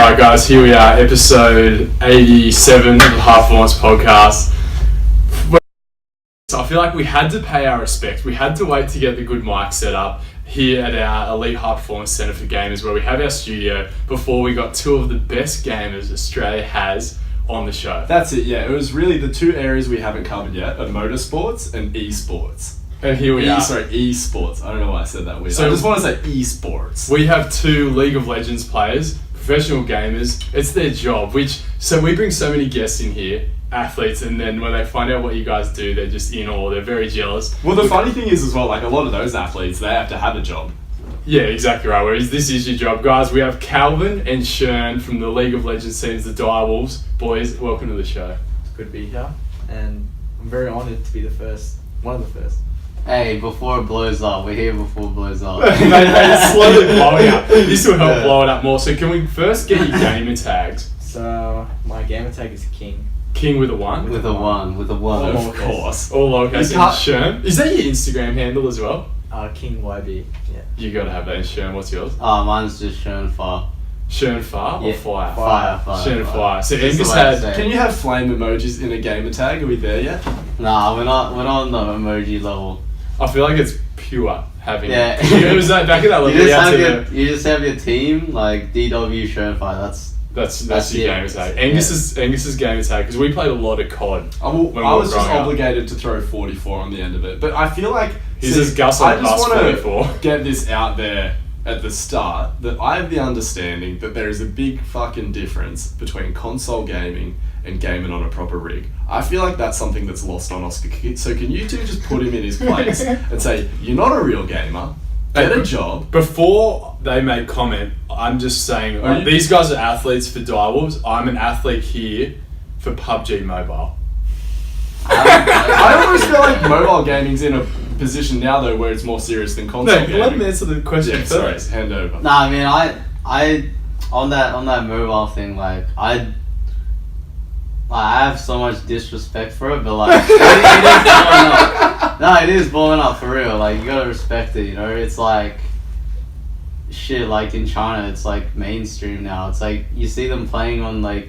Alright guys, here we are, episode 87 of the High Performance Podcast. So I feel like we had to pay our respects. We had to wait to get the good mic set up here at our Elite High Performance Centre for Gamers, where we have our studio, before we got two of the best gamers Australia has on the show. That's it, yeah. It was really the two areas we haven't covered yet are motorsports and esports. And here we are. Esports. I don't know why I said that weird. So I just want to say esports. We have two League of Legends players, professional gamers. It's their job. So we bring so many guests in here, athletes, and then when they find out what you guys do, they're just in awe. They're very jealous. Well, the funny thing is as well, like a lot of those athletes, they have to have a job. Yeah, exactly right. Whereas this is your job. Guys, we have Calvin and Shern from the League of Legends teams, the Direwolves. Boys, welcome to the show. It's good to be here, and I'm very honoured to be one of the first. Hey, before it blows up. We're here before it blows up. It's slowly blowing up. This will help blow it up more. So can we first get your gamer tags? So my gamer tag is King. King with a 1? With a one. Of course. All lowercase. Shern. Is that your Instagram handle as well? King YB. Yeah. You gotta have that. Shern, what's yours? Mine's just Shernfire. Shernfire or Yeah. Fire? Fire. Shernfire. So Just Angus the way to had. say it. Can you have flame emojis in a gamer tag? Are we there yet? Nah, we're not on the emoji level. I feel like it's pure having. Yeah. It was like back at that level. You just have your team, like DW Shernfire. That's your gamer tag. Angus's gamer tag, because we played a lot of COD. I was just obligated to throw 44 on the end of it, but I feel like He's as Gus on I just plus want 44. to get this out there at the start that I have the understanding that there is a big fucking difference between console gaming and gaming on a proper rig. I feel like that's something that's lost on Oscar. So can you two just put him in his place and say, you're not a real gamer, get a job. Before they make comment, I'm just saying, these guys are athletes for Direwolves. I'm an athlete here for PUBG Mobile. I almost feel like mobile gaming's in a position now though where it's more serious than console gaming. Let me answer the question first. Sorry, hand over. Nah, I mean, I on that mobile thing, like I have so much disrespect for it, but like it is blowing up. No, it is blowing up for real. Like you gotta respect it, you know. It's like shit. Like in China, it's like mainstream now. It's like you see them playing on like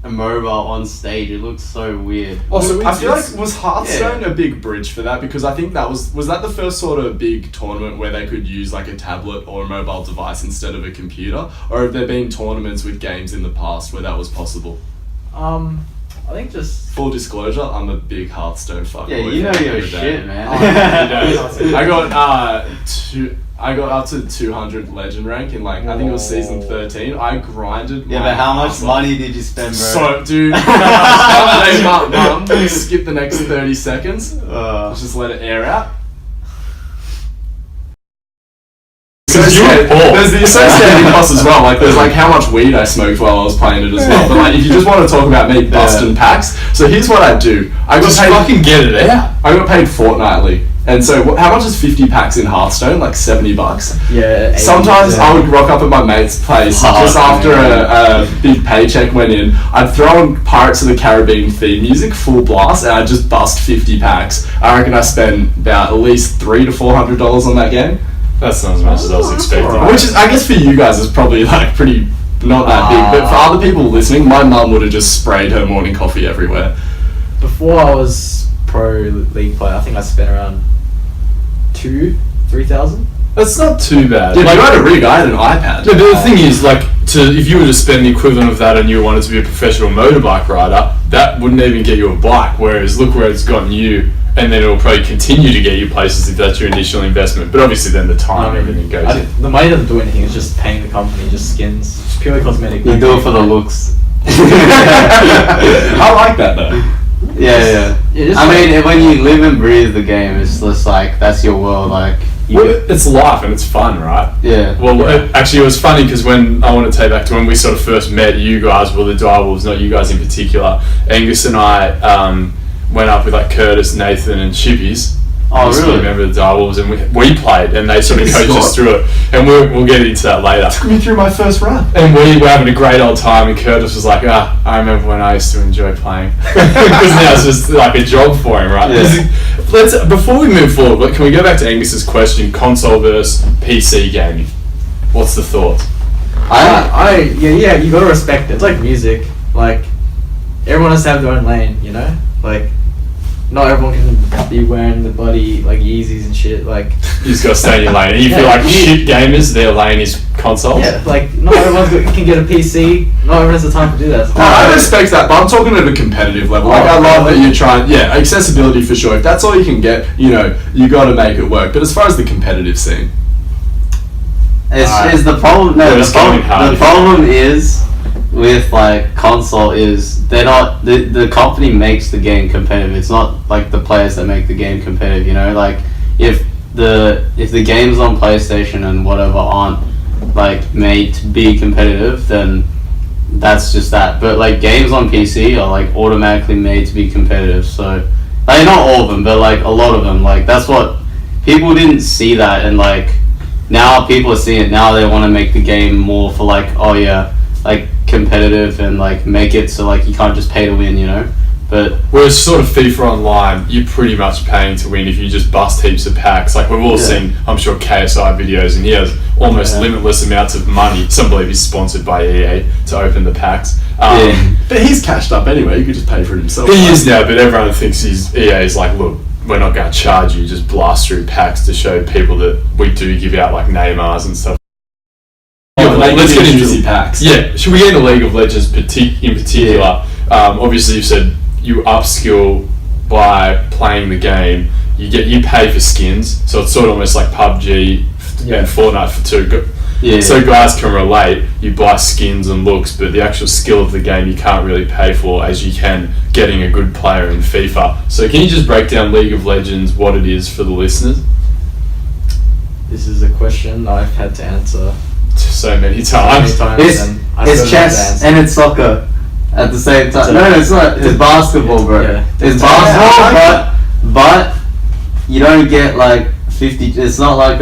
a mobile on stage. It looks so weird. Also, I feel like was Hearthstone a big bridge for that, because I think that was that the first sort of big tournament where they could use like a tablet or a mobile device instead of a computer, or have there been tournaments with games in the past where that was possible? I think just full disclosure, I'm a big Hearthstone fucker. Yeah, you know your shit, man. I got up to 200 legend rank in like, I think it was season 13. I grinded my but how much ass off. money did you spend, bro? So, dude, skip the next 30 seconds. Let's just let it air out. There's the associated costs as well. Like, there's like how much weed I smoked while I was playing it as well. But like, if you just want to talk about me busting packs, so here's what I do. I got paid. Fucking get it out. I got paid fortnightly. And so, how much is 50 packs in Hearthstone? Like $70? Yeah. Sometimes I would rock up at my mate's place just after a big paycheck went in. I'd throw on Pirates of the Caribbean theme music, full blast, and I'd just bust 50 packs. I reckon I spent about at least $300 to $400 on that game. That's not as much as I was expecting. Right. Which is, I guess for you guys, is probably like pretty not that big. But for other people listening, my mum would have just sprayed her morning coffee everywhere. Before I was pro league player, I think I spent around 3,000. That's not too bad. Yeah, like, you had a rig, I had an iPad. No, but the thing is, like, if you were to spend the equivalent of that and you wanted to be a professional motorbike rider, that wouldn't even get you a bike. Whereas look where it's gotten you, and then it'll probably continue to get you places if that's your initial investment. But obviously then the time and everything goes in. The money doesn't do anything, it's just paying the company, just skins. It's purely cosmetic. You do it for the looks. I like that though. Yeah. I mean, when you live and breathe the game, it's just like, that's your world, like... It's life and it's fun, right? Yeah. Well, actually, it was funny because when I want to take back to when we sort of first met, you guys were the Direwolves, not you guys in particular. Angus and I went up with like Curtis, Nathan, and Chippies. Oh, really? Remember the Direwolves, and we played, and they sort of coached us through it, and we'll get into that later. Took me through my first run, and we were having a great old time. And Curtis was like, I remember when I used to enjoy playing, because now it's just like a job for him, right? Yeah. Before we move forward, can we go back to Angus's question: console versus PC gaming? What's the thoughts? Yeah, you gotta respect it. It's like music. Like, everyone has to have their own lane, you know? Like, not everyone can be wearing the bloody, like, Yeezys and shit. Like, You just gotta stay in your lane. And you feel like shit gamers, their lane is consoles. yeah, like, not everyone can get a PC. Not everyone has the time to do that. I respect that, but I'm talking at a competitive level. Like, I love that you're trying, accessibility for sure. If that's all you can get, you gotta make it work. But as far as the competitive scene, Is the problem? No, it's getting hard. the problem is with like console is they're not the company makes the game competitive. It's not like the players that make the game competitive. You know, like if the games on PlayStation and whatever aren't like made to be competitive, then that's just that. But like games on PC are like automatically made to be competitive. So like not all of them, but like a lot of them. Like that's what people didn't see that, and like now people are seeing it. Now they want to make the game more for like like competitive and like make it so like you can't just pay to win, you know. But whereas sort of FIFA Online, you're pretty much paying to win if you just bust heaps of packs. Like we've all seen, I'm sure, KSI videos, and he has almost limitless amounts of money. Some believe he's sponsored by EA to open the packs. but he's cashed up anyway. You could just pay for it himself. He is now, but everyone thinks EA is like, look, we're not going to charge you. Just blast through packs to show people that we do give out like Neymars and stuff. Let's get into juicy packs. Yeah, should we get into League of Legends in particular? Obviously, you've said you upskill by playing the game. You pay for skins, so it's sort of almost like PUBG and Fortnite for two. Yeah. So guys can relate. You buy skins and looks, but the actual skill of the game you can't really pay for as you can getting a good player in FIFA. So can you just break down League of Legends, what it is for the listeners? This is a question I've had to answer So many times. It's chess and it's soccer at the same time. No, it's not. It's basketball, bro. Yeah. It's basketball, but you don't get like 50. It's not like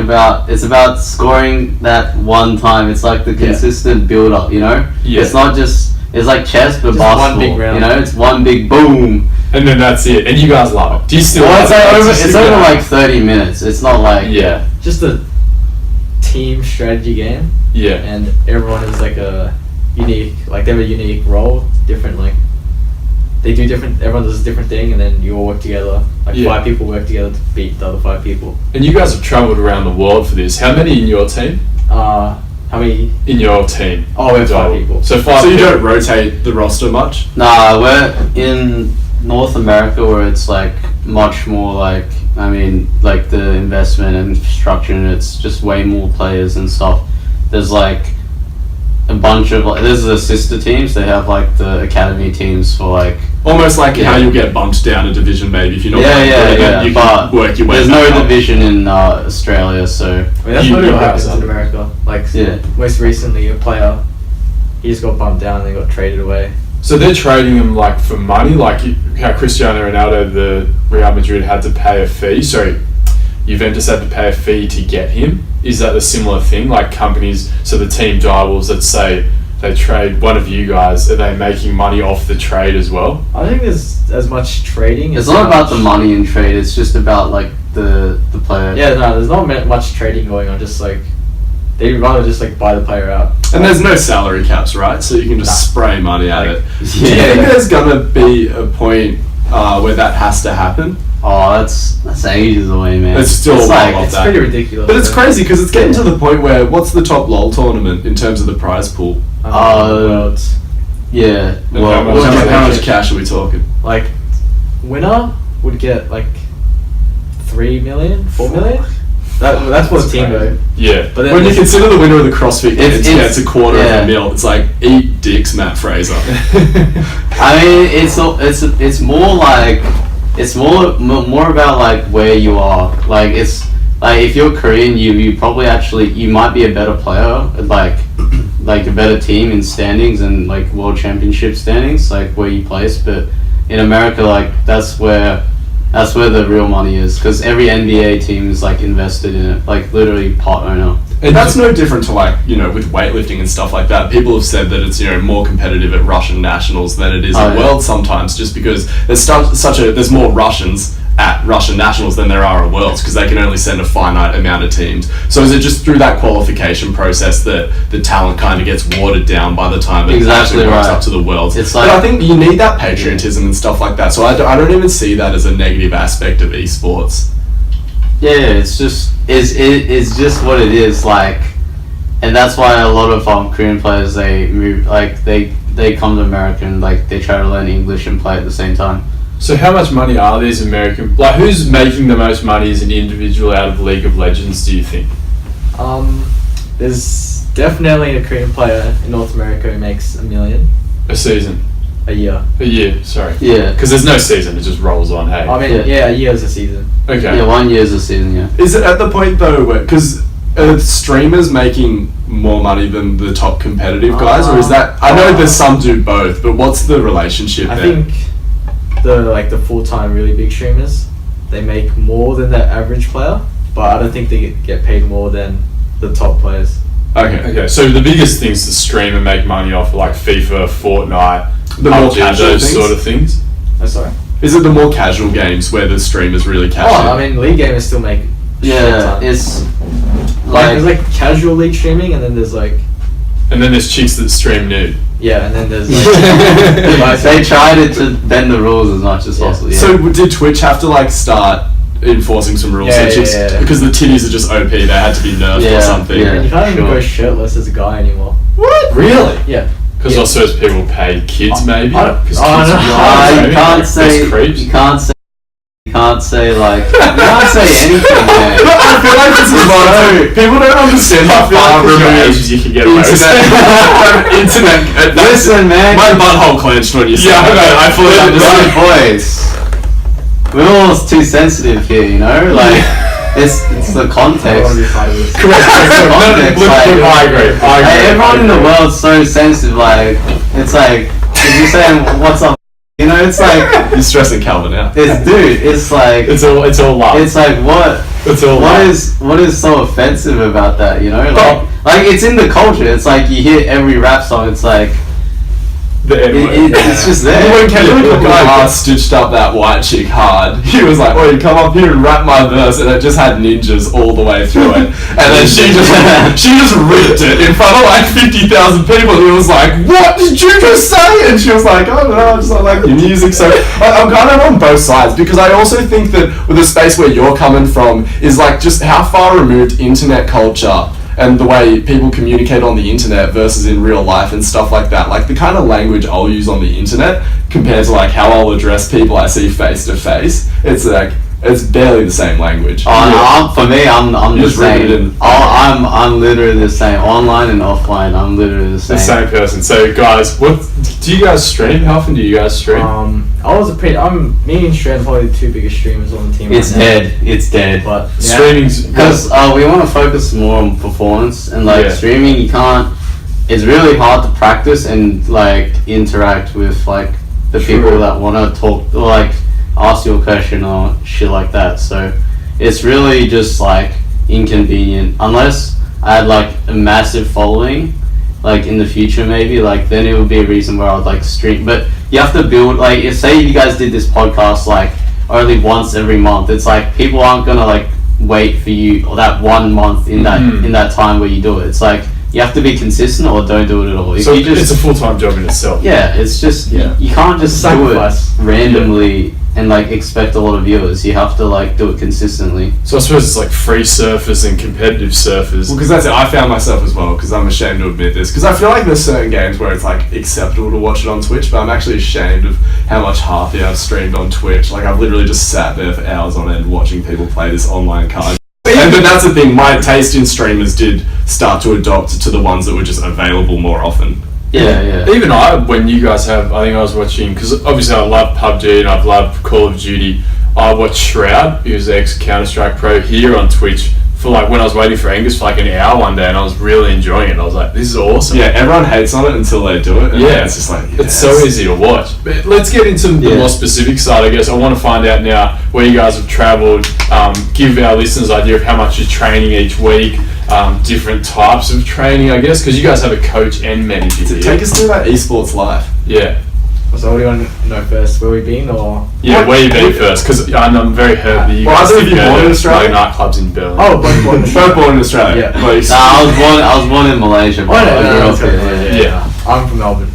it's about scoring that one time. It's like the consistent build up, you know. Yeah. It's not just. It's like chess, but Just basketball. one big round. You know, it's one big boom. And then that's it. And you guys love it. Do you still? Well, love it's over like 30 minutes. It's not like Just a team strategy game. Yeah. And everyone is like a unique, like they have a unique role, different, like they do different, everyone does a different thing, and then you all work together, like 5 people work together to beat the other 5 people. And you guys have travelled around the world for this. How many in your team? How many? In your team. Oh, we have 5 people. So 5 So you people. don't rotate the roster much? Nah, we're in North America where it's like much more like, I mean, like the investment and structure, and it's just way more players and stuff. There's like a bunch of there's the sister teams. They have like the academy teams for like Almost like how you'll get bumped down a division maybe if you're not you but can work your way there's back no up. division in Australia, so I mean, that's You- literally you what happens represent. in America. Like Yeah. most recently, a player, he just got bumped down and they got traded away. So they're trading them like for money, like how Cristiano Ronaldo, the Real Madrid had to pay a fee. Sorry, Juventus had to pay a fee to get him. Is that a similar thing? Like companies, so the team Direwolves, let's say they trade one of you guys, are they making money off the trade as well? I think there's as much trading. it's as not about much- the money in trade. It's just about like the player. Yeah, no, there's not much trading going on. Just like they'd rather just like buy the player out. And there's no salary caps, right? So you can just spray money at it. Do you think Yeah. there's gonna be a point where that has to happen? Oh, that's ages away, man. It's still It's a while like- off It's that. pretty ridiculous. But it's crazy because it's getting to the point where what's the top LOL tournament in terms of the prize pool? Worlds. Yeah. how Well, much- How much cash are we talking? Like winner would get like 3 million, 4 million. That's what a team crazy. go. Yeah. But then When you there's- consider the winner of the CrossFit Games It's- gets a quarter yeah. of a mil, it's like eat dicks, Matt Fraser. I mean, it's more like it's more about like where you are. Like it's like if you're Korean, you probably actually you might be a better player, like a better team in standings and like world championship standings, like where you place. But in America, like that's where the real money is, because every NBA team is like invested in it, like literally part owner. And that's no different to like, with weightlifting and stuff like that. People have said that it's, more competitive at Russian nationals than it is Oh, at yeah. Worlds sometimes, just because there's there's more Russians at Russian nationals than there are at Worlds, because they can only send a finite amount of teams. So is it just through that qualification process that the talent kind of gets watered down by the time it actually works up to the Worlds? It's but like, I think you need that patriotism and stuff like that. So I don't even see that as a negative aspect of esports. yeah, it's just it's just what it is, like, and that's why a lot of Korean players, they move, like they come to America and like they try to learn English and play at the same time. So how much money are these American... Like, who's making the most money as an individual out of League of Legends, do you think? There's definitely a Korean player in North America who makes $1 million A season? a year. A year, sorry. Yeah. Because there's no season, it just rolls on, hey? I mean, Yeah. a year is a season. Okay. Yeah, 1 year's a season, yeah. Is it at the point though where, because streamers making more money than the top competitive guys, or is that, I know there's some do both, but what's the relationship I there? think the full-time really big streamers, they make more than the average player, but I don't think they get paid more than the top players. Okay, so the biggest things to stream and make money off are like FIFA, Fortnite, The more PUBG, casual those things? sort of things? Oh, sorry. Is it the more casual games where the streamers really cash in? I mean, league gamers still make Yeah, it's like, like, there's like casual league streaming, and then there's like, And then there's chicks that stream nude. yeah, and then there's like they tried to bend the rules as much as Yeah. possible. Yeah. So did Twitch have to like start enforcing some rules? Yeah, So chicks, yeah. because the titties are just OP, they had to be nerfed Yeah, or something. yeah. you can't even Sure. go shirtless as a guy anymore. What? Really? Yeah. Because Yeah. also as people pay kids, maybe? I don't- 'Cause I kids don't are know. young, you maybe, can't like, say there's creeps. you can't say you can't say anything, man. I feel like this is one. People don't understand how far removed you can get away with. internet. Listen, man. My butthole clenched when you said Yeah, that. I fully understand. Boys, we're all too sensitive here, you know. Like, it's the I context. want to be part of this. Correct. Context, Look, like- I agree. Like, everyone in the world's so sensitive. Like, it's like if you're saying what's up, you know, it's like You're stressing Calvin out. it's like It's all love. it's like what. It's all What love. is so offensive about that? You know, like it's in the culture. It's like you hear every rap song. It's like The N-word. it's just there. When Kendrick Yeah. Lamar stitched up that white chick hard, he was like, "Oh, you come up here and rap my verse," and it just had ninjas all the way through it. And then she just ripped it in front of like 50,000 people. And he was like, "What did you just say?" And she was like, "Oh no, I just like your music." So I'm kind of on both sides, because I also think that with the space where you're coming from is like just how far removed internet culture and the way people communicate on the internet versus in real life and stuff like that. Like the kind of language I'll use on the internet compared to like how I'll address people I see face to face. It's like, it's barely the same language. For me, I'm the just read it same. in- I'm literally the same. Online and offline, I'm literally the same. The same person. So guys, what do you guys stream? How often do you guys stream? Me and Shern are probably the two biggest streamers on the team. It's right now. dead. It's dead. But yeah, Streaming's Because we want to focus more on performance, and like Yeah. streaming, you can't. It's really hard to practice and like interact with like the True. people that want to talk, or like ask you a question or shit like that. So it's really just like inconvenient. Unless I had like a massive following, like in the future maybe, like then it would be a reason where I would like stream. But you have to build, like, if say you guys did this podcast like only once every month, it's like people aren't gonna like wait for you or that 1 month in that time where you do it. It's like you have to be consistent or don't do it at all. If so you just it's a full-time job in itself. yeah, it's just Yeah. you can't just do Sacrifice. it randomly and like expect a lot of viewers. You have to like do it consistently. So I suppose it's like free surfers and competitive surfers. Well, because that's it. I found myself as well, because I'm ashamed to admit this. Because I feel like there's certain games where it's like acceptable to watch it on Twitch, but I'm actually ashamed of how much halfy I've streamed on Twitch. Like I've literally just sat there for hours on end watching people play this online card. And but that's the thing. My taste in streamers did start to adopt to the ones that were just available more often. Yeah. Even when you guys have, I think I was watching, because obviously I love PUBG and I've loved Call of Duty. I watched Shroud, he was ex Counter-Strike pro, here on Twitch for like when I was waiting for Angus for like an hour one day, and I was really enjoying it. I was like, this is awesome. Yeah, everyone hates on it until they do it. And Yeah. it's just like It's so easy to watch. But let's get into the Yeah. more specific side, I guess. I want to find out now where you guys have travelled, give our listeners an idea of how much you're training each week, different types of training, I guess, because you guys have a coach and manager To here. take us through that esports life. Yeah. So what do you want to know first? Where we been or? Yeah, where you been first? Because I'm very hurt that you Well, guys either of you go born in to Australia? nightclubs in Berlin. Oh, both born in Both born in Australia. Yeah. Like, I was born in Malaysia. But I grew up here. Yeah. I'm from Melbourne.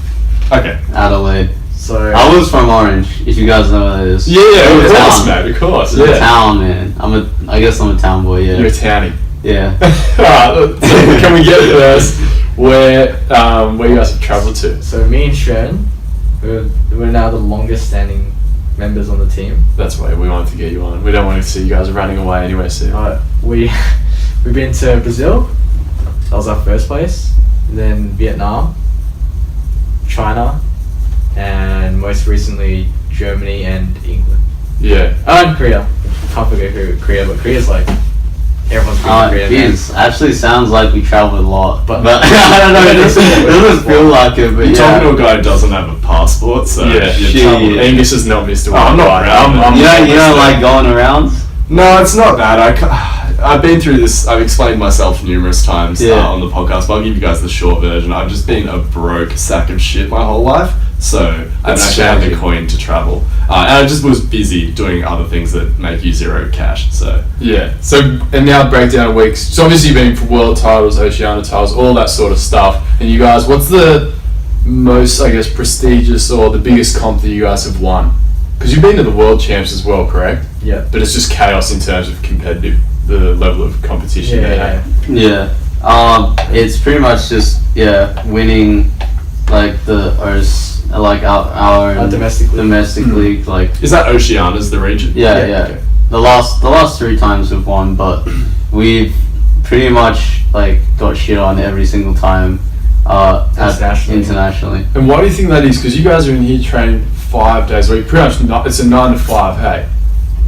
okay. Adelaide. So I was from Orange. If you guys know what that is. Yeah, It's of a course, town. mate, of course. It's a Yeah. town, man. I guess I'm a town boy. Yeah. You're a townie. Yeah. Alright, so can we get first where you guys have travelled to? So me and Shern, we're now the longest standing members on the team. That's why we wanted to get you on. We don't want to see you guys running away anywhere soon. We've been to Brazil. That was our first place. Then Vietnam, China, and most recently Germany and England. Yeah. And Korea. Can't forget Korea, but Korea's like everyone's been to Korea. man. It actually sounds like we traveled a lot, But- but I don't know. It doesn't feel like it. But You're yeah. talking to a guy who doesn't have a passport, so Yeah. you're Shit. traveling. Angus is not Mr. I'm not Worldwide. proud. You don't like going around? No, it's not that. I've been through this. I've explained myself numerous times Yeah. on the podcast, but I'll give you guys the short version. I've just been a broke sack of shit my whole life, so I haven't That's actually had the shocking. coin to travel. And I just was busy doing other things that make you zero cash. So Yeah. So, and now breakdown of weeks. So obviously you've been for world titles, Oceania titles, all that sort of stuff. And you guys, what's the most, I guess, prestigious or the biggest comp that you guys have won? Because you've been to the world champs as well, correct? Yeah. But it's just chaos in terms of competitive, the level of competition they have. Yeah. It's pretty much just winning like our Domestic league. domestic league like is that Oceania's the region? yeah. Okay. The last 3 times we've won, but we've pretty much like got shit on every single time internationally. And why do you think that is? Because you guys are in here training 5 days a week. Pretty much, it's a 9 to 5, hey?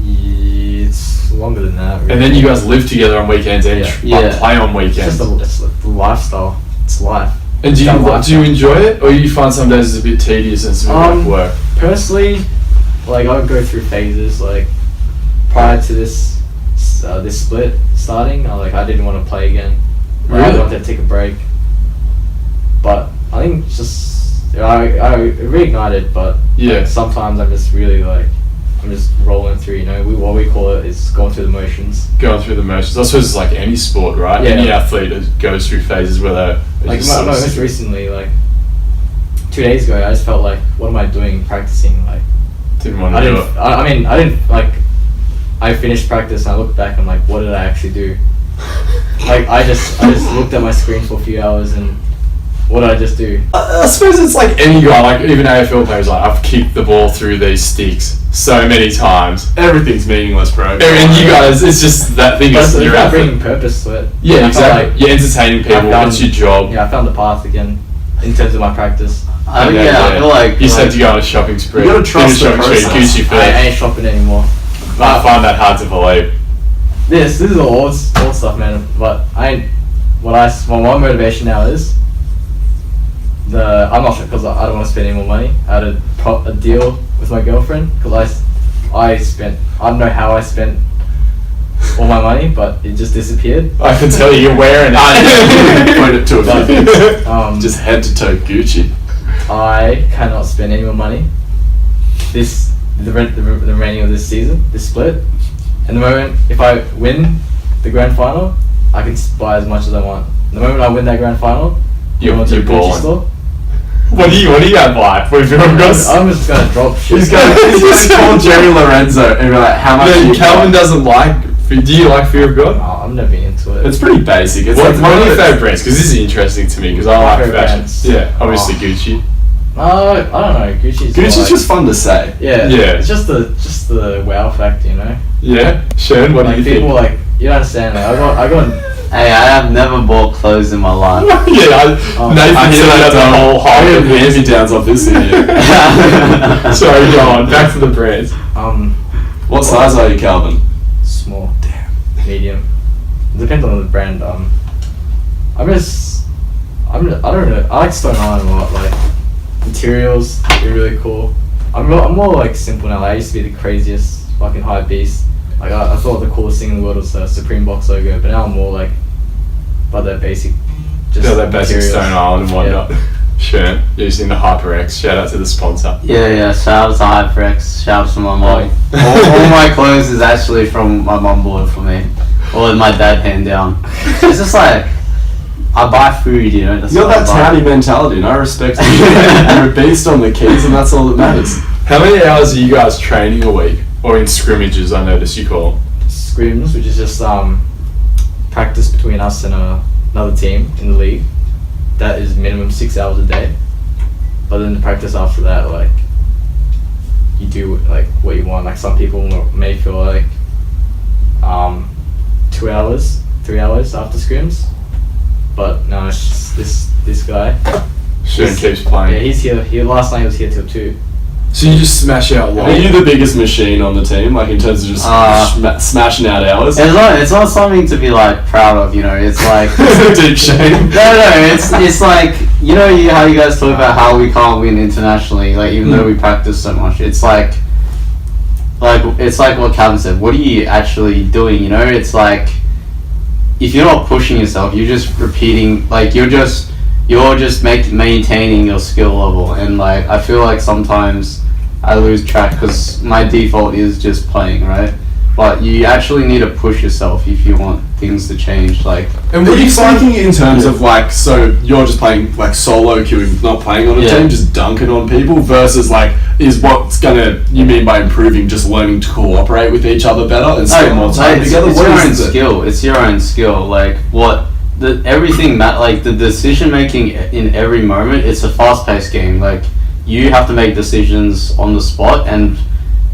It's longer than that. Really. And then you guys live together on weekends and Yeah. play on It's weekends. just the lifestyle. It's life. And do It's our you lifestyle. enjoy it? Or you find some days it's a bit tedious and it's a bit like work? Personally, like I would go through phases. Like prior to this split starting, I didn't want to play again. Like, Really? I wanted to take a break. But I think it's just I reignited. But Yeah. like, sometimes I'm just really I'm just rolling through. You know, what we call it is going through the motions. Going through the motions. I suppose it's like any sport, right? Yeah. Any athlete goes through phases where they're Like just sort of most recently, 2 days ago, I just felt like, what am I doing practicing? Like didn't want I to do didn't. it. I didn't I finished practice and I looked back and I'm like, what did I actually do? Like I just looked at my screen for a few hours and what did I just do? I suppose it's like any guy, like even AFL players, like I've kicked the ball through these sticks so many times. Everything's meaningless, bro. And you guys, it's just that thing But is it's your about effort. bringing purpose to it. Yeah, I felt exactly. like You're entertaining people. found- It's your job. Yeah, I found the path again in terms of my practice. I feel like You said to go on a shopping spree. You gotta trust Did a the shopping spree, process. Gucci I first. ain't shopping anymore. I find that hard to believe. This is all old stuff, man. But my motivation now is I'm not sure because I don't want to spend any more money. I had a deal with my girlfriend because I don't know how I spent all my money, but it just disappeared. I can tell you're wearing it. Point it to a few things. Just head to toe Gucci. I cannot spend any more money. The remaining of this season, this split. And the moment if I win the grand final, I can buy as much as I want. The moment I win that grand final, You're go to the Gucci balling. store. What are you gonna buy? What have you got? I'm just gonna drop shit. He's gonna call Jerry Lorenzo and be like, how much? do No, you Calvin got? doesn't like. Do you like Fear of God? Oh, I'm never been into it. It's pretty basic. It's What like are your the- favourite brands? Because this is interesting to me because I My like favourite fashion. brands? Yeah, obviously Oh. Gucci. I don't know. Gucci's Gucci's more just fun to say. yeah. Yeah. It's just the wow factor, you know. Yeah, Shern, what do you People think? you don't understand. I got Hey, I have never bought clothes in my life. Yeah, Nathan I hear said that the whole I hype hear of the his. hand-me-downs off this idiot. Sorry, go on. Back to the brands. What size are you, Calvin? small, medium. It depends on the brand. I don't know. I like Stone Island a lot. Like materials, they're really cool. I'm more like simple now. I used to be the craziest fucking hype beast. Like I thought the coolest thing in the world was the Supreme box logo, but now I'm more like, about that basic, just Yeah, that basic materials. Stone Island and whatnot. Yeah. Shern, using the HyperX. Shout out to the sponsor. Yeah. Shout out to HyperX. Shout out to my mom. All my clothes is actually from my mom bought it for me, or my dad hand down. It's just like I buy food, you know. That's You got what I that buy. towny mentality, and I respect it. You're a beast on the keys, and that's all that matters. How many hours are you guys training a week? Or in scrimmages, I noticed you call them. Scrims, which is just practice between us and another team in the league. That is minimum 6 hours a day. But then the practice after that, like, you do like what you want. Like some people may feel like 2 hours, 3 hours after scrims. But no, it's just this guy. Shern keeps playing. Yeah, he's here. Last night he was here till 2. So you just smash out Are long. you the biggest machine on the team, like in terms of just smashing out hours? It's not something to be like proud of, you know. It's like It's a deep shame. no. It's like you know how you guys talk about how we can't win internationally, like even though we practice so much. It's like what Calvin said. What are you actually doing? You know, it's like if you're not pushing yourself, you're just repeating. Like you're just maintaining your skill level, and like I feel like sometimes I lose track because my default is just playing, right? But you actually need to push yourself if you want things to change. Like, And what are you thinking in terms of like, so you're just playing like solo queuing, not playing on a Yeah. team, just dunking on people versus like, you mean by improving, just learning to cooperate with each other better and spend more time together? It's What your own is it? skill. It's your own skill. Like like the decision making in every moment. It's a fast paced game. Like you have to make decisions on the spot, and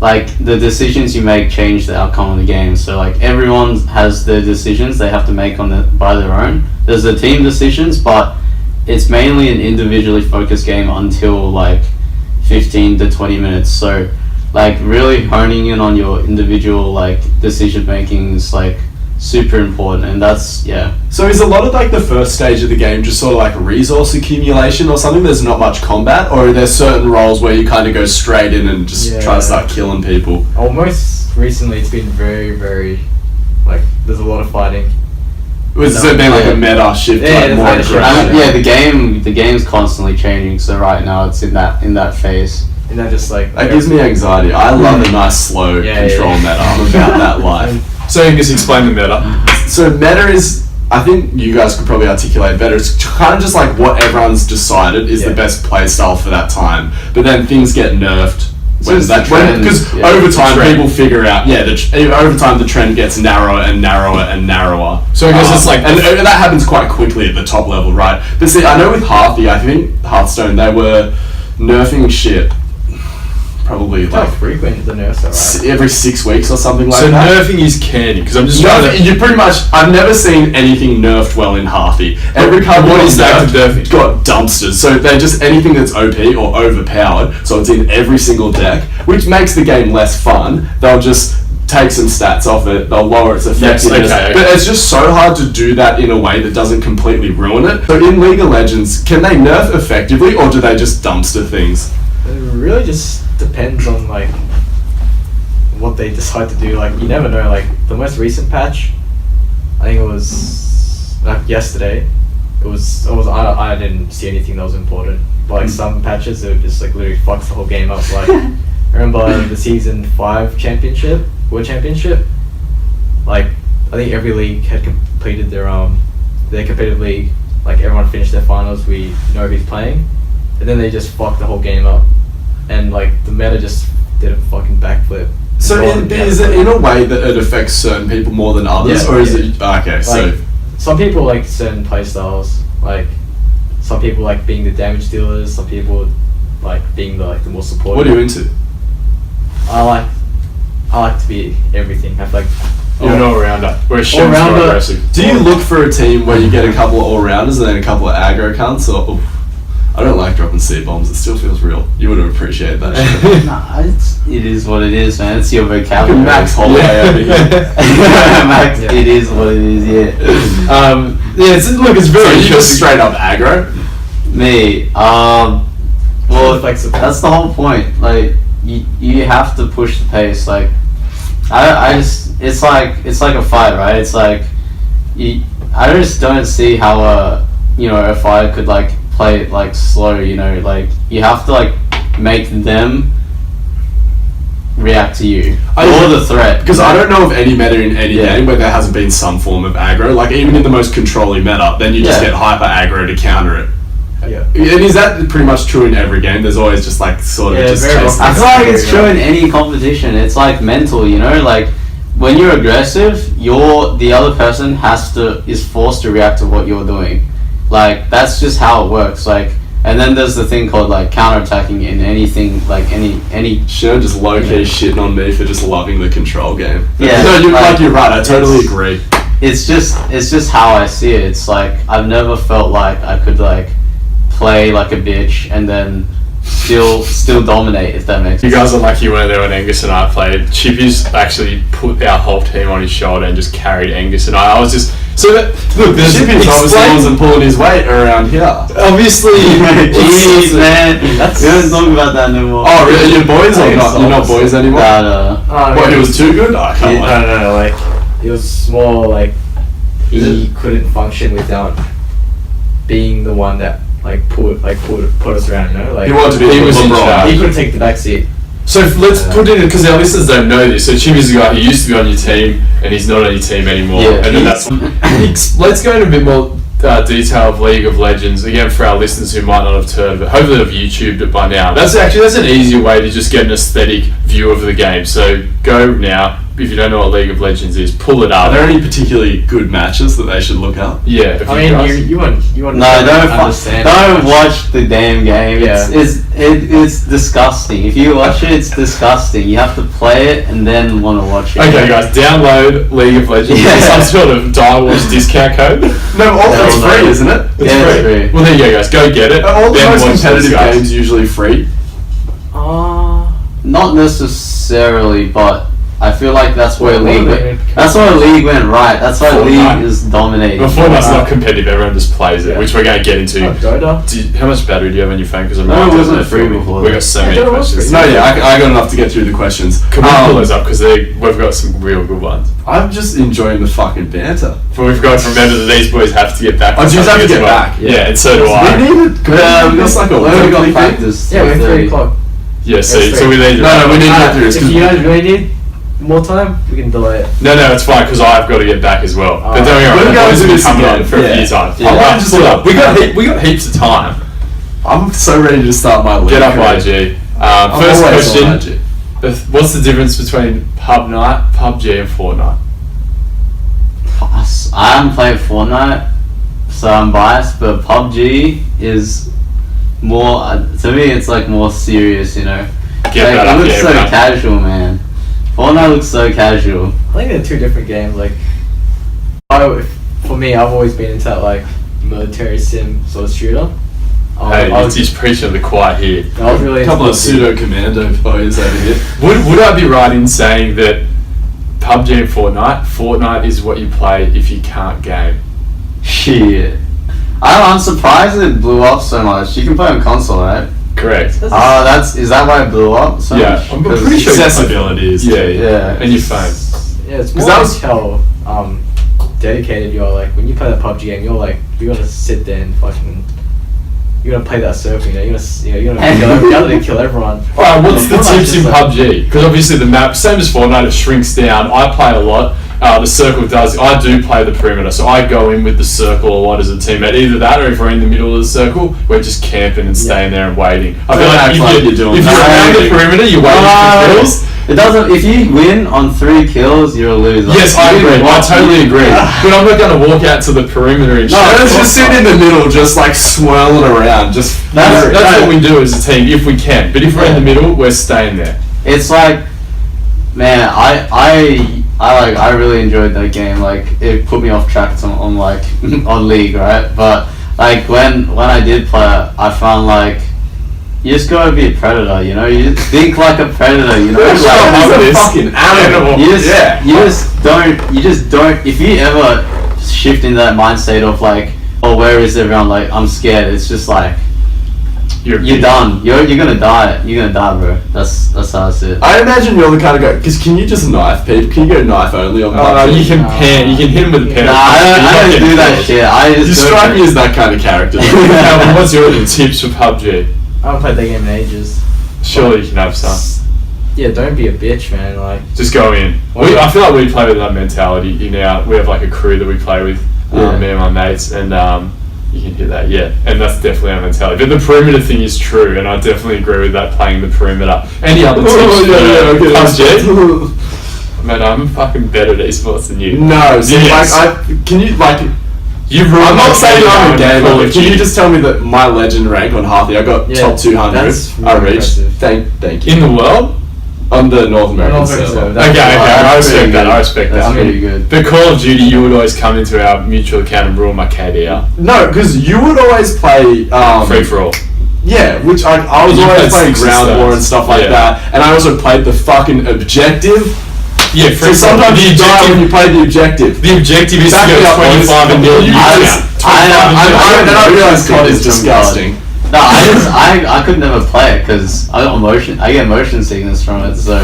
like the decisions you make change the outcome of the game. So like everyone has their decisions they have to make by their own. There's the team decisions, but it's mainly an individually focused game until like 15 to 20 minutes. So like really honing in on your individual like decision making is like super important, and that's So is a lot of like the first stage of the game just sort of like resource accumulation or something? There's not much combat, or are there certain roles where you kind of go straight in and just try to start killing people? Most recently, it's been very, very like there's a lot of fighting. Has there been like a meta shift? Yeah, like more there's a meta aggressive? shift. the game's constantly changing. So right now it's in that phase. And then just like That gives me anxiety. I love a nice slow control meta. I'm about that life. So you can just explain the meta. So meta is, I think you guys could probably articulate better. It's kind of just like what everyone's decided is the best play style for that time. But then things get nerfed. Because over time people figure out, over time the trend gets narrower and narrower and narrower. So I guess it's like, and that happens quite quickly at the top level, right? But see, I know with I think Hearthstone, they were nerfing shit probably how like frequent the nerfs are, right? every 6 weeks or something like so that. nerfing is candy, because I'm just trying to... You pretty much. I've never seen anything nerfed well in Hearthy. Every card What is that nerfed nerfing? got dumpsters. So they're just anything that's OP or overpowered. So it's in every single deck, which makes the game less fun. They'll just take some stats off it. They'll lower its effectiveness. okay. But it's just so hard to do that in a way that doesn't completely ruin it. So in League of Legends, can they nerf effectively, or do they just dumpster things? It really just depends on like what they decide to do. Like you never know. Like the most recent patch, I think it was like yesterday. I didn't see anything that was important. But like some patches, it just like literally fucks the whole game up. Like I remember the season 5 championship, World Championship. Like I think every league had completed their competitive league. Like everyone finished their finals. We know who's playing. And then they just fucked the whole game up, and like the meta just did a fucking backflip. So is it in a way that it affects certain people more than others, or is it okay? So Like, some people like certain playstyles. Like some people like being the damage dealers. Some people like being the more supportive. what are you into? I like to be everything. I feel like You're an all-rounder. Whereas Shern's more All-rounder. aggressive. Do you look for a team where you get a couple of all-rounders and then a couple of aggro cunts, or? Oof, I don't like dropping C-bombs. It still feels real. You would have appreciated that shit. Nah, it is what it is, man. It's your vocabulary. Max Holloway over here. Max, Yeah. it is what it is. Yeah. It's So very you just interesting. straight up aggro? Me. Well, flexible. that's the whole point. Like you have to push the pace. Like I just it's like a fight, right? It's like I just don't see how a fighter could like play it like slow, you know, like you have to like make them react to you or the threat. Because I don't know of any meta in any game where there hasn't been some form of aggro. Like even in the most controlling meta, then you just get hyper aggro to counter it. Yeah. And is that pretty much true in every game? There's always just like sort of just chasing. I feel like it's true in any competition. It's like mental, you know, like when you're aggressive, the other person is forced to react to what you're doing. Like that's just how it works. Like, and then there's the thing called like counterattacking in anything, like any. Shern just low key shitting on me for just loving the control game. Yeah, no, you're right. I totally agree. It's just how I see it. It's like I've never felt like I could like play like a bitch and then still dominate, if that makes sense. You guys are lucky you weren't there when Angus and I played. Chippy's actually put our whole team on his shoulder and just carried Angus and I was just so that look, there's Chippy obviously wasn't pulling his weight around here. Obviously, jeez, man, we don't talk about that no more. Oh, really? You're boys or not? You're not boys anymore? No. What? He was too good? Oh, come on. No. Like it was more like he couldn't function without being the one that put us around. You know, like he wanted to be. He was in charge. He couldn't take the back seat. So let's put it in, because our listeners don't know this. So Chimmy's a guy who used to be on your team, and he's not on your team anymore. Yeah, and then let's go into a bit more detail of League of Legends again for our listeners who might not have heard of it. Hopefully they've YouTubed it by now. That's an easier way to just get an aesthetic view of the game. So go now. If you don't know what League of Legends is, pull it up. Are there any particularly good matches that they should look up? Yeah. You want don't watch the damn game. Yeah. It's disgusting. If you watch it, it's disgusting. You have to play it and then want to watch it. Okay, guys, download League of Legends. Yeah. Some sort of Dire Wars discount code. No, it's free, isn't it? It's free. Well, there you go, guys. Go get it. Are all the Then most watch competitive those guys. games usually free? Not necessarily, but I feel like that's where League went. That's why League went right. That's why Fortnite. League is dominating. Well, Fortnite's not competitive. Everyone just plays it, which we're going to get into. Dota. How much battery do you have on your phone? Because No, it wasn't free before. We got so many Dota was questions. free. No, yeah, I got enough to get through the questions. Can we pull those up? Because we've got some real good ones. I'm just enjoying the fucking banter. But we've got to remember that these boys have to get back. Oh, you have to get back. Yeah, and so do I. We need it. It's like a we got weekly thing. practice. Yeah, we're 3 30. o'clock. Yeah, so That's we need. No, we need to get through this. If you guys really need more time, we can delay it. No, it's fine because I've got to get back as well. But don't We're worry, going boys to have been this coming again. on for a few times. Yeah. Alright, just pull up. We got heaps of time. I'm so ready to start my league. Get up, career. IG. I'm First always on question: IG. what's the difference between PUBG, and Fortnite? I haven't played Fortnite, so I'm biased, but PUBG is more, to me it's like more serious, you know. Get that It up, looks yeah, so man. casual, man. Fortnite looks so casual. I think they're 2 different games. Like, for me, I've always been into that like military sim sort of shooter. Hey, I was he's preaching to the choir here. really A couple into of pseudo commando boys over here. Would I be right in saying that PUBG and Fortnite is what you play if you can't game? Shit. I'm surprised it blew up so much. You can play on console, right? Correct. Is that why it blew up so Yeah, much? I'm 'Cause pretty sure- Accessibility is Yeah. And your phone. Yeah, it's 'Cause more that like how dedicated you are. Like when you play that PUBG game, you're gonna sit there and fucking. You're gonna play that circle, you know. You're gonna kill everyone. Alright, what's the Fortnite's tips in just like- PUBG? Because obviously the map, same as Fortnite, it shrinks down. I play a lot. The circle does. I do play the perimeter, so I go in with the circle a lot as a teammate. Either that, or if we're in the middle of the circle, we're just camping and staying there and waiting. I feel like if you're around the perimeter, you're waiting for kills. It doesn't. If you win on 3 kills, you're a loser. Yes, I agree. I totally agree. But I'm not going to walk out to the perimeter and Let's just sit in the middle, just like swirling around. Just That's what we do as a team if we can. But if we're in the middle, we're staying there. It's like, man, I really enjoyed that game. Like, it put me off track on like on League, right? But like when I did play it, I found like you just gotta be a predator, you know. You just think like a predator, you know. Like, fucking animal. You just don't. If you ever shift into that mindset of like, oh, where is everyone? Like, I'm scared. It's just like, you're bitch. done. You're gonna die. You're gonna die, bro. That's how I see it. I imagine you're the kind of guy. Because can you just knife people? Can you go knife only on PUBG? You can pan. You can hit him with a pen. Nah, I don't do that shit. I just You strike me as that kind of character. Calvin, what's your tips for PUBG? I haven't played that game in ages. Surely you can have some. Yeah, don't be a bitch, man. Like, Just go in. I feel like we play with that mentality. We have like a crew that we play with, me and my mates, and you can hit that, and that's definitely our mentality. But the perimeter thing is true, and I definitely agree with that. Playing the perimeter. Any other tips? PUBG? Man, I'm fucking better at esports than you. No, so can you I'm not saying I'm a gamer, but can you just tell me that my legend rank on Hearthy, I got top 200. That's really I reached. impressive. Thank you. In the world? On the North American North American server. server. Okay, I respect that. I respect That's that. pretty good. But Call of Duty, you would always come into our mutual account and rule my KD out. No, because you would always play Free for all. Yeah, which I was You always played playing Six Ground Stars. War and stuff like that, and I also played the fucking objective. Yeah, So sometimes you die when you play the objective. The objective is to Back me go up, boys. 25 and nil. I realize COD is disgusting. No, I could never play it because I get motion sickness from it, so I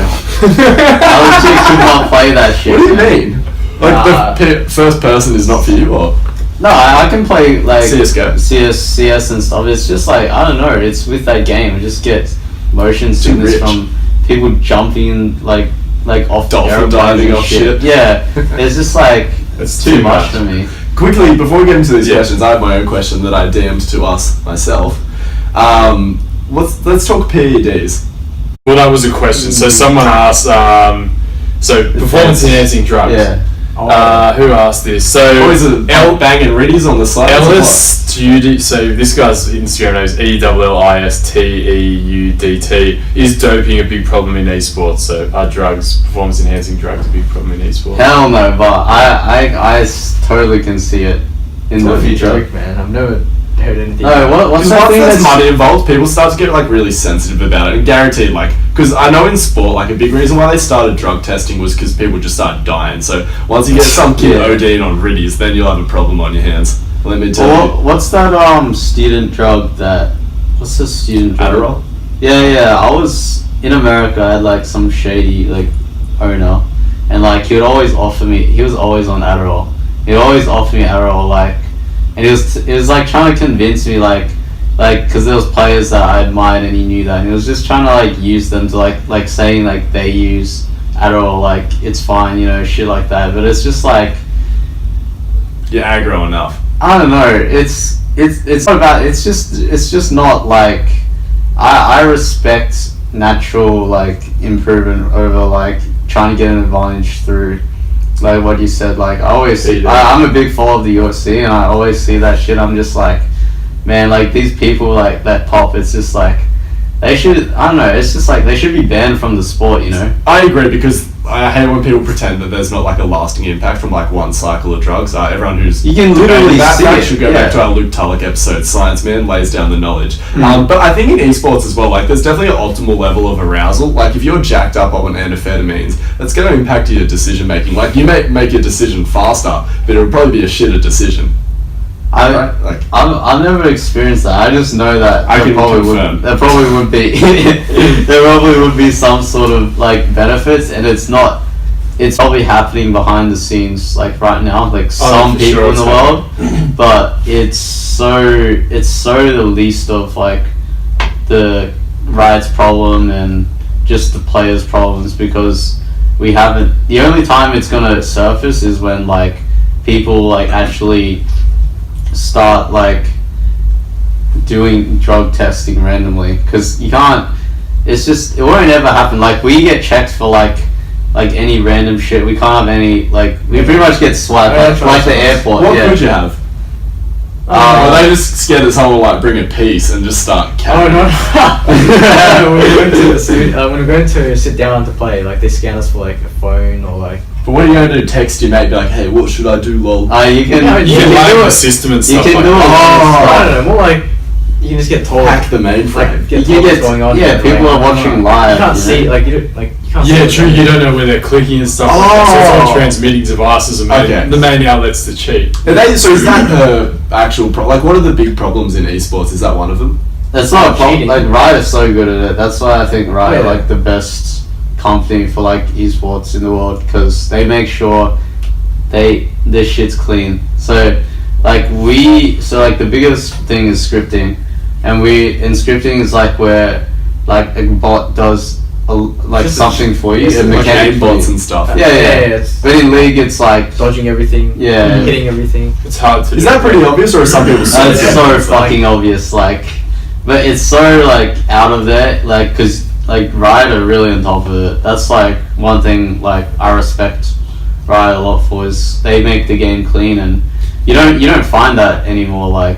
legit could not play that shit. What do you man. mean? Like the first person is not for you, or No, I can play like CS:GO. CS and stuff. It's just like I don't know. It's with that game. I just get motion sickness rich. from people jumping like off Dolphin airplanes diving and off shit. Yeah, it's just like It's too too much much. for me. Quickly, before we get into these questions, I have my own question that I DM'd to us myself. Let's talk PEDs. Well, that was a question. So someone asked, performance enhancing drugs. Yeah. Who asked this? So Boys are banging riddies on the side. Ellis Studio. So this guy's Instagram name is ELLISTEUDT. Is doping a big problem in esports? So are performance enhancing drugs, a big problem in esports? Hell no, but I totally can see it in the future. Joke, man. I've never heard anything. No, what's Because that once thing there's that's money involved, people start to get like really sensitive about it, and guaranteed, because I know in sport, like a big reason why they started drug testing was because people just started dying. So once you get some kid ODing on riddies, then you'll have a problem on your hands. Let me tell you. What's that student drug that? What's the student drug? Adderall. Yeah. I was in America. I had like some shady owner, and like he would always offer me. He was always on Adderall. He'd always offer me Adderall, and he was like trying to convince me like because there was players that I admired and he knew that, and he was just trying to use them to like saying like they use Adderall, it's fine, shit like that. But it's just like You're aggro enough. I don't know. It's not about. It's just not like. I respect natural improvement over trying to get an advantage through what you said. I always see. I'm a big follower of the UFC, and I always see that shit. I'm just like, man, these people that pop. It's just they should. I don't know. It's just they should be banned from the sport. I agree, because I hate when people pretend that there's not a lasting impact from one cycle of drugs. Everyone who's You can literally that see it, should go back to our Luke Tulloch episode. Science Man lays down the knowledge. But I think in esports as well, there's definitely an optimal level of arousal. If you're jacked up on amphetamines, that's going to impact your decision making. You may make your decision faster, but it'll probably be a shitter decision. I've never experienced that. I just know that I can confirm. There probably would be there probably would be some sort of benefits, and it's not. It's probably happening behind the scenes right now. Some people in the world, but it's so the least of the Riot's problem and just the players' problems, because we haven't. The only time it's gonna surface is when people actually start doing drug testing randomly, because you can't. It won't ever happen. We get checked for any random shit. We can't have any we pretty much get swiped the airport. What yeah. could you have? Are they just scared that someone will bring a piece and just start Oh counting? no! When we're going to sit down to play, they scan us for a phone or But what are you going to do? Text your mate, be like, hey, what should I do, lol? You can You can do learn it. the system and You stuff can like do it. that. I don't know, more you can just get told. Hack the mainframe. Get You told what's get- going on. yeah, people are watching live, You can't you see, know? you don't, you can't see. Yeah, what's true. going You on. don't know where they're clicking and stuff. Like that. So it's on transmitting devices and Okay. the main outlets to cheat. So is that the actual what are the big problems in esports? Is that one of them? That's not a problem. cheating. Like Riot is so good at it. That's why I think Riot Yeah. are like the best company for like esports in the world, because they make sure their shit's clean. So like the biggest thing is scripting, and scripting is like where like a bot does Just something for you, it's a like mechanic for bots you. and stuff. Yeah. it's But in League, it's like dodging everything, Yeah. hitting everything. It's hard to. Is that pretty obvious, or are some people that's Yeah. so It's like- fucking obvious. Like, but it's so like out of there. Like, cause like Riot are really on top of it. That's like one thing like I respect Riot a lot for, is they make the game clean, and you don't find that anymore. Like,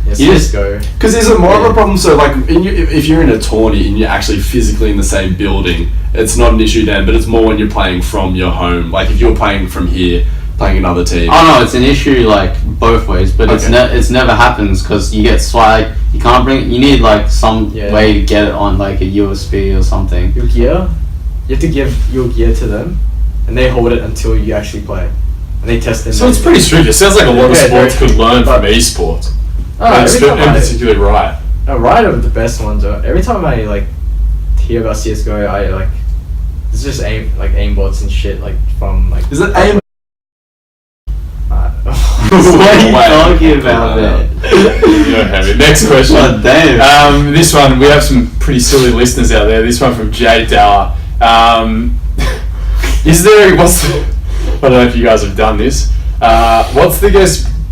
Yes, You let's just- go. Because is it more of Yeah. a problem? So, like, if you're in a tourney and you're actually physically in the same building, it's not an issue then. But it's more when you're playing from your home. Like, if you're playing from here, playing another team. oh no, it's an issue like both ways, but it's Okay. it's never happens because you get swag. You can't bring. You need like some Yeah. way to get it on like a USB or something. Your gear, you have to give your gear to them, and they hold it until you actually play, and they test it. So it's pretty strict. It sounds like a lot of Yeah, sports very- could learn but- from esports. Oh, And every time in I- particular, right. Riot are the best ones. Every time I like hear about CS:GO, I like it's just aim bots and shit like from like. Is it aim? What are you Wait. talking about, man? You don't have it. Next question. God damn. This one, we have some pretty silly listeners out there. This one from Jay Dower. Is there, I don't know if you guys have done this. What's the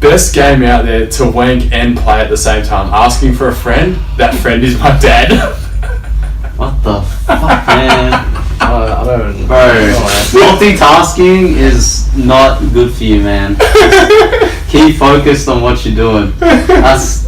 best game out there to wank and play at the same time? Asking for a friend. That friend is my dad. What the fuck, man? I don't. Bro, multitasking is not good for you, man. Keep focused on what you're doing. That's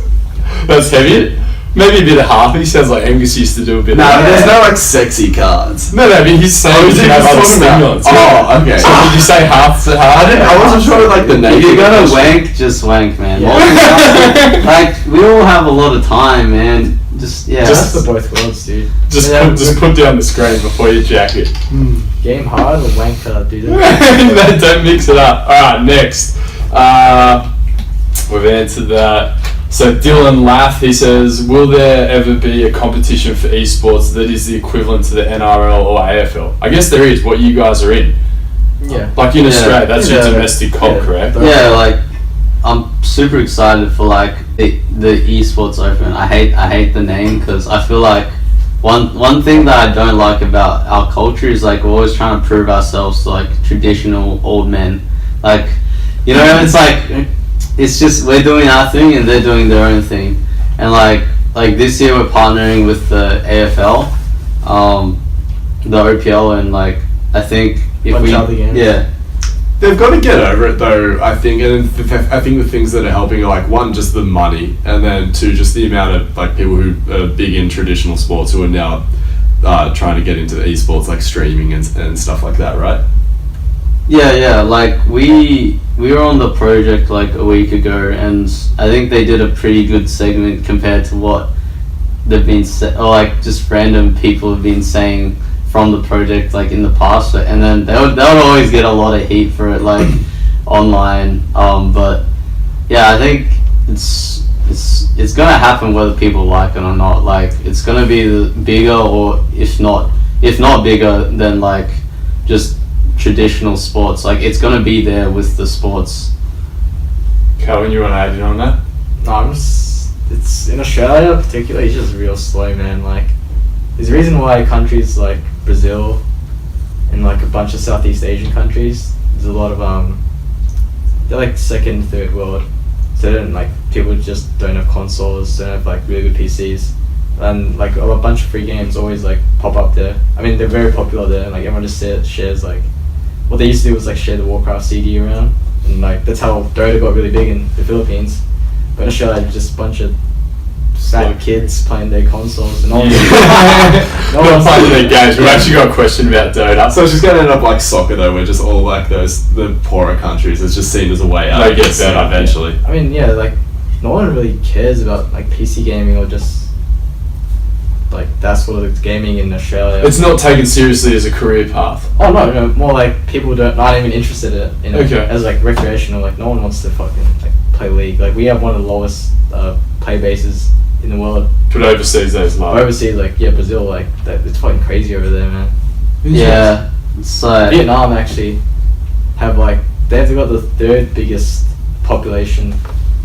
heavy. Maybe a bit of harpy. Sounds like Angus used to do a bit No, of there's no like sexy cards. No, I mean, he's saying is you he have just other talking about- stimulants. Oh, okay. So did you say half? I wasn't sure like the name. if you're gonna of the question. wank, just wank, man. Yeah. Multitasking, like we all have a lot of time, man. Just yeah. That's the both worlds, dude. Just Yeah, put down the screen before you jack it. game hard or wank hard, dude. Don't mix it up. Alright, next. We've answered that. So Dylan Lath, he says, will there ever be a competition for esports that is the equivalent to the NRL or AFL? I guess there is, what you guys are in. Yeah. Like in Yeah. Australia, that's your Yeah. domestic comp, Yeah. correct? Yeah, like I'm super excited for like the esports open. I hate the name because I feel like one thing that I don't like about our culture is like we're always trying to prove ourselves to like traditional old men. Like, you know, it's like it's just we're doing our thing and they're doing their own thing. And like this year we're partnering with the AFL, the OPL, and like I think if Bunch we of other games. yeah. They've got to get over it though, I think, and I think the things that are helping are like one, just the money, and then two, just the amount of like people who are big in traditional sports who are now trying to get into the esports, like streaming and stuff like that, right? Yeah, like we were on the project like a week ago, and I think they did a pretty good segment compared to what they've been or like just random people have been saying from the project like in the past, and then they would always get a lot of heat for it like online, but yeah, I think it's gonna happen whether people like it or not. Like it's gonna be the bigger, or if not bigger than like just traditional sports. Like it's gonna be there with the sports. Calvin, you want to add in on that? No, it's in Australia particularly, it's just real slow, man. Like, there's a reason why countries like Brazil and like a bunch of Southeast Asian countries, there's a lot of they're like second, third world. So they don't like, people just don't have consoles, don't have like really good PCs, and like a bunch of free games always like pop up there. I mean, they're very popular there, and like everyone just shares like, what they used to do was like share the Warcraft CD around, and like that's how Dota got really big in the Philippines. But in Australia, just a bunch of fat kids playing their consoles, and all Not playing their games. We've actually got a question about Dota. So it's just gonna end up like soccer though, where just all like the poorer countries, it's just seen as a way out. They of get this, better eventually. I mean, yeah, like no one really cares about like PC gaming or just like that sort of gaming in Australia. It's not taken seriously as a career path. Oh no, more like people not even interested in it Okay. as like recreational. Like no one wants to fucking like play League. Like we have one of the lowest play bases in the world. But overseas, there's love. Overseas, like Brazil, like it's fucking crazy over there, man. Yeah. So Vietnam actually have like they've got the third biggest population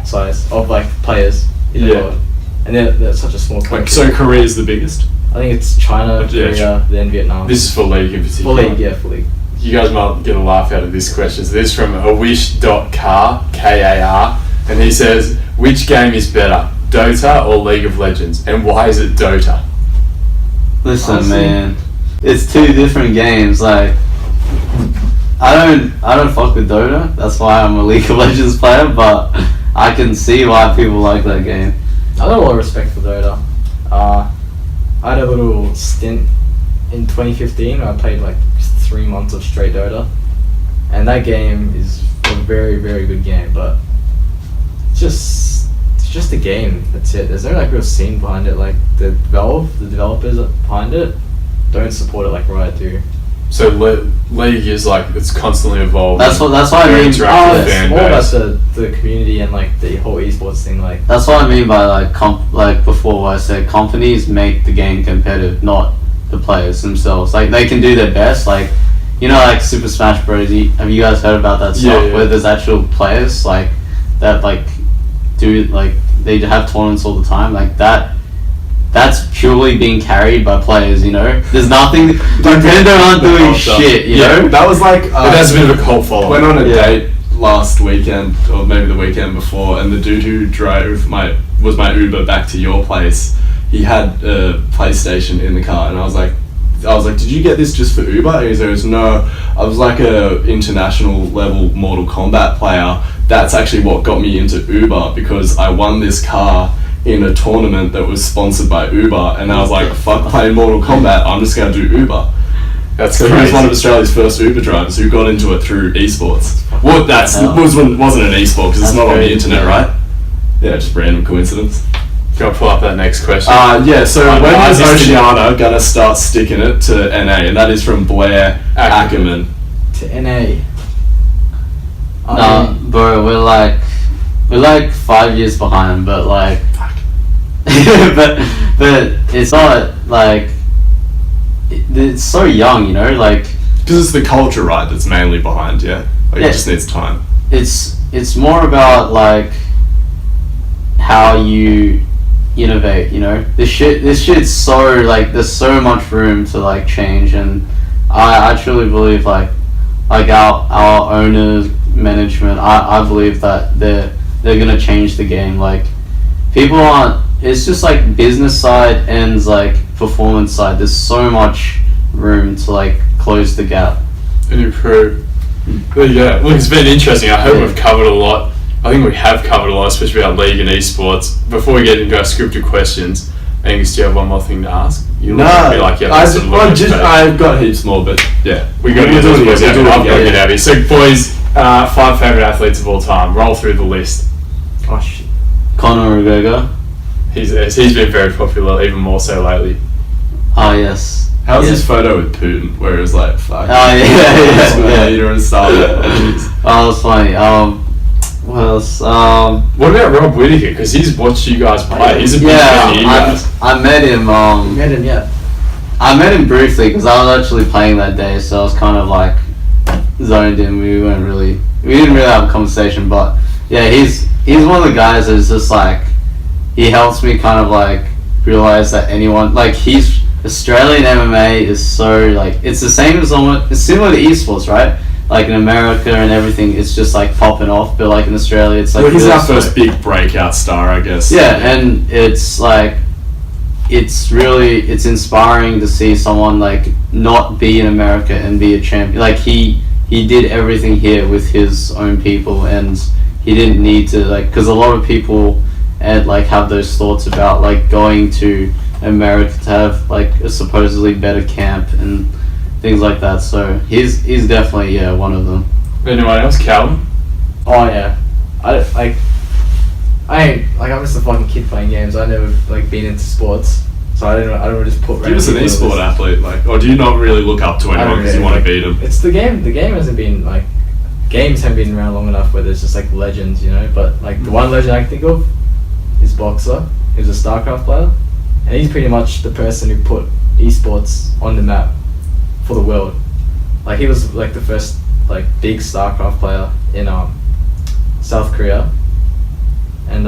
size of like players in the world, and they're such a small country. Like, so Korea's the biggest? I think it's China, Yeah, Korea, then Vietnam. This is for league in full particular. league, yeah, full league. You guys might get a laugh out of this question. So this is from awish.car, K-A-R, and he says, which game is better, Dota or League of Legends? And why is it Dota? listen, Honestly. man, it's two different games. Like, I don't fuck with Dota. That's why I'm a League of Legends player. But I can see why people like that game. I got a lot of respect for Dota. I had a little stint in 2015 where I played like 3 months of straight Dota, and that game is a very, very good game. But it's just a game. That's it. There's no like real scene behind it. Like the developers behind it, don't support it like Riot do. So League is like, it's constantly evolving. That's why I Very mean. interactive It's fan more about base. the community and like the whole esports thing. Like That's what I mean by like before what I said, companies make the game competitive, not the players themselves. Like they can do their best, like like Super Smash Bros. Have you guys heard about that stuff Yeah. where there's actual players like that like do like they have tournaments all the time like that? That's purely being carried by players, There's nothing. Nintendo aren't doing shit, you know. That was like It has a bit of a cult following. went on a Yeah. date last weekend or maybe the weekend before, and the dude who drove my Uber back to your place, he had a PlayStation in the car, and I was like, did you get this just for Uber? And he goes, no, I was like a international level Mortal Kombat player. That's actually what got me into Uber, because I won this car in a tournament that was sponsored by Uber, and I was like, fuck playing Mortal Kombat, I'm just going to do Uber. That's So he was crazy. one of Australia's first Uber drivers who got into it through esports. Well, wasn't an esport because it's That's not on the very- internet, right? Yeah, just random coincidence. Gotta pull up that next question. Yeah, so I when is just didn't- Oceania gonna start sticking it to NA? And that is from Blair Ackerman. to NA. Nah, bro, we're like 5 years behind, but like, but it's not like it's so young, like Because it's the culture, right, that's mainly behind, yeah? Like, Yeah. it just needs time. it's more about like how you innovate, this shit's so like there's so much room to like change, and I truly believe like our owners, management, I believe that they're gonna change the game. Like people aren't, it's just like business side and like performance side, there's so much room to like close the gap. And improve. There you go. Look, it's been interesting. I hope we've covered a lot. I think we have covered a lot, especially about League and esports. Before we get into our scripted questions, Angus, do you have one more thing to ask? You look at me like you have this sort of I've got heaps more, but yeah. we got to We'll get do those it boys again, out. we'll do it I've got to again. get out of here. So, boys, 5 favourite athletes of all time. Roll through the list. Oh shit. Conor McGregor. He's been very popular, even more so lately. Oh yes. How's Yeah. his photo with Putin, where it was like, fuck. Oh yeah. Leader and stuff. Oh, jeez. Oh, that's funny. What else? What about Rob Whittaker? Because he's watched you guys play. He's a big fan of you yeah, guys. I met him. You met him yet? I met him briefly because I was actually playing that day, so I was kind of like zoned in. We didn't really have a conversation, but yeah, he's one of the guys that's just like, he helps me kind of like realize that anyone, like, he's Australian MMA is so like, it's the same as it's similar to esports, right? Like in America and everything, it's just like popping off, but like in Australia, it's like Well, he's really our slow. first big breakout star, I guess. Yeah, and it's like, it's inspiring to see someone like not be in America and be a champion. Like he did everything here with his own people, and he didn't need to, like, because a lot of people like have those thoughts about like going to America to have like a supposedly better camp and things like that. So he's definitely one of them. Anyone else? Calvin? Oh yeah. I'm just a fucking kid playing games. I never like been into sports, so I don't just put. He was an random people on esport the athlete, like, or do you not really look up to I don't anyone because you really, want to like- beat him? It's the game. The game hasn't been like, games haven't been around long enough where there's just like legends, But like the one legend I can think of is boxer. He was a StarCraft player, and he's pretty much the person who put esports on the map for the world. Like he was like the first like big StarCraft player in South Korea, and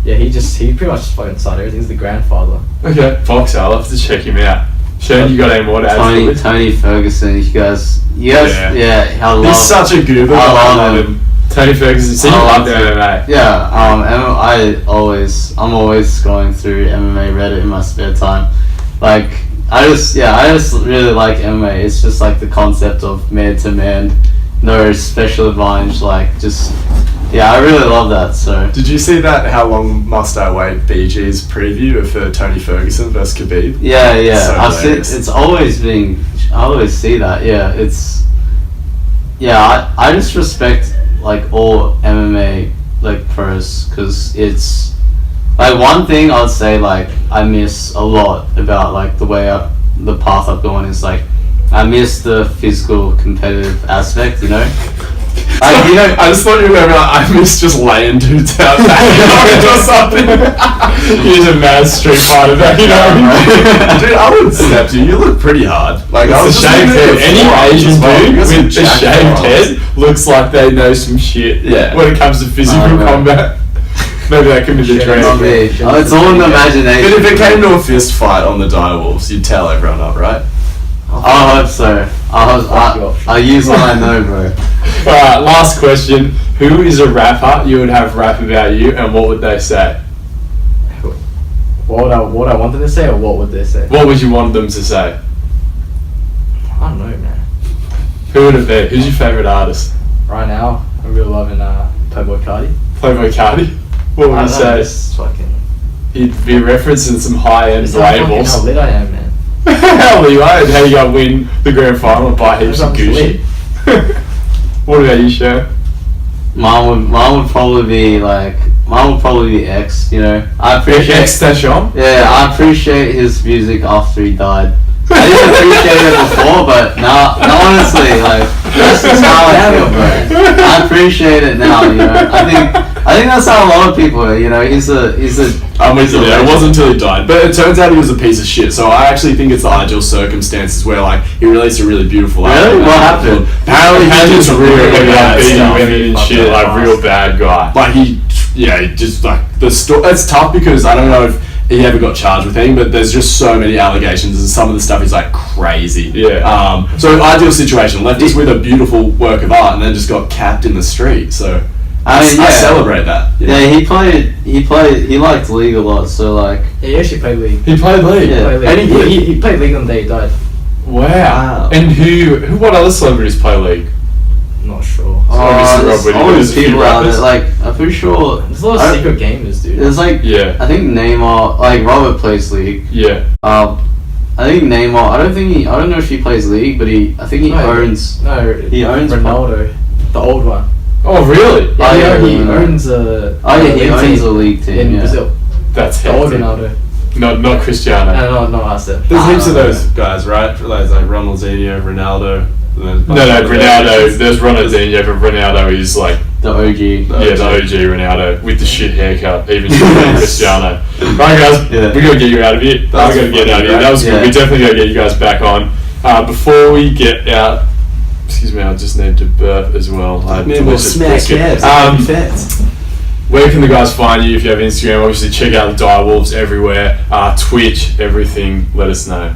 yeah, he pretty much fucking started everything. He's the grandfather. Okay, Fox, I'll have to check him out. Shern, you got any more to add to it? Tony Ferguson, you guys, yeah, I love. He's such a goober. I love him. Tony Ferguson, so you love MMA. Yeah, I'm always scrolling through MMA Reddit in my spare time. Like, I just really like MMA. It's just like the concept of man to man, no special advantage. Like, just I really love that. So. Did you see that How Long Must I Wait BG's preview of Tony Ferguson versus Khabib? Yeah. So I've seen. hilarious. It's always been. I always see that. Yeah, it's. Yeah, I just respect like all MMA like pros, because it's like one thing I'd say like I miss a lot about like the path I've gone is like I miss the physical competitive aspect, you know. Like, you know, I just thought you were going to be like, I miss just laying dudes out back or something. He's a mad street fighter back, you know. Dude, I would snap you. You look pretty hard. Like, I was It's a shaved head. Any Asian dude with a shaved head looks like they know some shit when it comes to physical combat. Maybe that could be the trend. it's all in the imagination. But if it came to a fist fight on the Direwolves, you'd tell everyone up, right? I hope so. I use what I know, bro. Alright, last question. Who is a rapper you would have rap about you, and what would they say? What would I want them to say, or what would they say? What would you want them to say? I don't know, man. Who would it be? Who's your favourite artist? Right now, I'm really loving Playboy Cardi. Playboy Cardi? What would I you don't know, say? just fucking. He'd be referencing some high-end It's not fucking labels. how lit I am, man. Hell, you are. And how you got to win the grand final and buy heaps of I'm Gucci. What about you, Shern? Mine would probably be X. You know, I appreciate. X-Station? Yeah, I appreciate his music after he died. I didn't appreciate it before, but now honestly, like that's just how I feel, bro. I appreciate it now. You know, I think that's how a lot of people are. You know, he's a. I'm with you there. It wasn't until he died. But it turns out he was a piece of shit. So I actually think it's the ideal circumstances where like he released a really beautiful album. Really? What happened? Apparently he was really bad beating stuff. women and shit. Like real bad guy. Like he just like the story. It's tough because I don't know if he ever got charged with anything, but there's just so many allegations and some of the stuff is like crazy. Yeah. So ideal situation, left us with a beautiful work of art and then just got capped in the street. So I celebrate that. Yeah, he liked League a lot, so like. Yeah, he actually played League. He played League. Yeah. And he played League on the day he died. Wow. And what other celebrities play League? I'm not sure. There's always people out there, like, I'm pretty sure. There's a lot of secret gamers, dude. There's like, I think Neymar, like Robert plays League. Yeah. I think Neymar, I don't know if he plays League, but he owns Ronaldo, the old one. Oh, really? Yeah, he owns a. He owns a League team in Brazil. That's The old hectic. Ronaldo. Not Cristiano. No, I said. There's heaps of those guys, right? Like Ronaldinho, Ronaldo. No, Ronaldo. There's Ronaldinho, but Ronaldo is like the OG. the OG Ronaldo with the shit haircut, even shorter than Cristiano. Right, guys, we gotta get you out of here. We gotta get out of here. That was good. We definitely gotta get you guys back on. Before we get out, excuse me, I just need to burp as well. Where can the guys find you if you have Instagram? Obviously, check out the Direwolves everywhere. Twitch, everything. Let us know.